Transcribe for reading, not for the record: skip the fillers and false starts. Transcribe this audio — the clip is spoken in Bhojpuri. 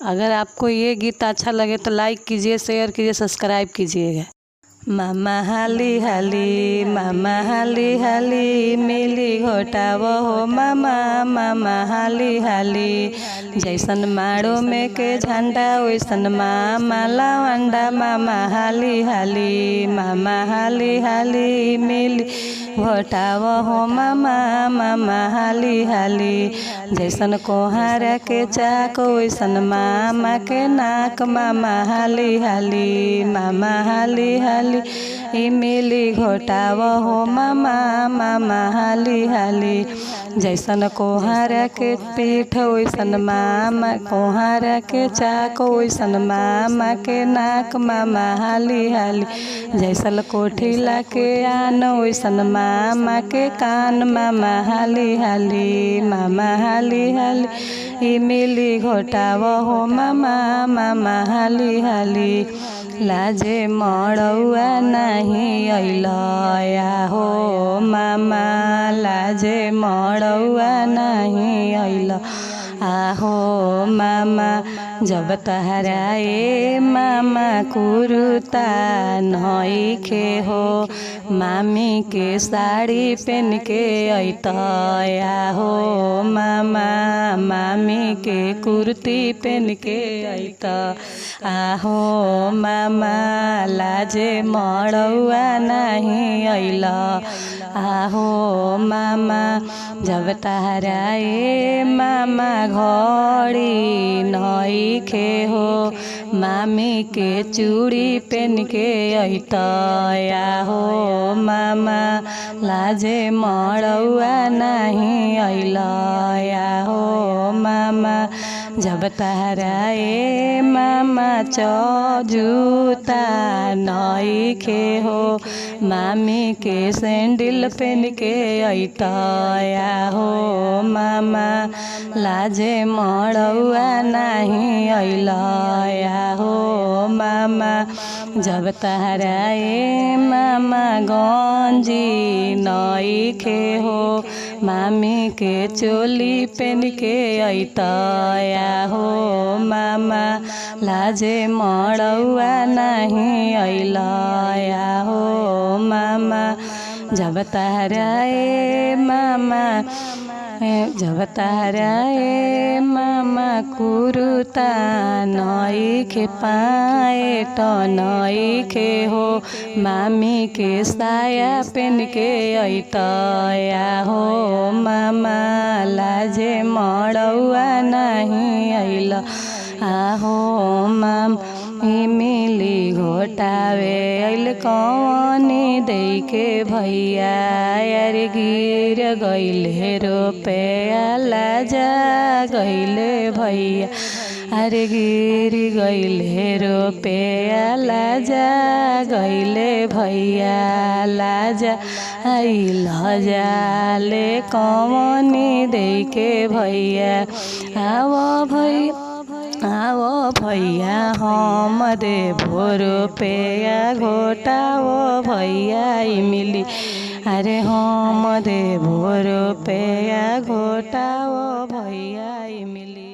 अगर आपको ये गीत अच्छा लगे तो लाइक कीजिए, शेयर कीजिए, सब्सक्राइब कीजिएगा। मामा हाली हाली, मामा हाली हाली, मिली घोटाव हो मामा, मामा हाली हाली। जैसन माड़ो में के झंडा वैसन मामा लावंडा, मामा हाली हाली, मामा हाली हाली, मिली घोटाव हो मामा, मामा हाली हाली। जैसन कोहारा के चाक वैसन मामा के नाक, मामा हाली हाली, मामा हाली हाली, मिली घोटाव हो मामा, मामा हाली हाली। जैसन कोहारा के पीठ वैसन मामा, कोहारा के चाक वैसन मामा के नाक, मामा हाली हाली। जैसन कोठिला के आन वैसन मामा के कान, मामा हाली हाली, मामा हाली हाली, मिली घोटाव हो मामा, मामा हाली हाली। लाजे मड़ौआ नहीं अइलया हो मामा, लाजे मड़ौआ नहीं अइल आहो मामा। जब तहरा ए मामा कुरुता नइखे हो, मामी के साड़ी पहन के अइतया हो मामा, मामी के कुर्ती पहन के अइत आहो मामा। लाजे मड़ौआ नहीं अइल आहो मामा। जब तहरा ए मामा घड़ी नइखे हो, मामी के चूड़ी पहन के अइतया हो मामा। लाजे मड़ौआ नहीं अइलया हो मामा। जब तहरा ए मामा जूता नइखे हो, मामी के सैंडल पहन के अइतया हो मामा। लाजे मड़ौआ नहीं अइलया हो मामा। जब तहरा ए मामा गंजी नइखे हो, मामी के चोली पहन के अइतया हो मामा। लाजे मड़ौआ नहीं अइलया हो मामा। जब तहरा ए मामा, जब तहरा ए मामा कुरुता नइखे पाएट नइखे हो, मामी के साया पहन के अइतया हो मामा। लाजे मड़ौआ नहीं अइल आहो माम। मिली घोटावे अइल कौनी दे के भैया, यार गिर गइले रुपया लाजा गइले भैया, अरे गिर गइले रुपया लाजा गइले भैया। लाजा आइल जाले कौनी दे के भैया, आवो भैया आवो भैया हम देबो रुपया घोटाओ भैया मिली, अरे हम देबो रुपया घोटाओ भैया मिली।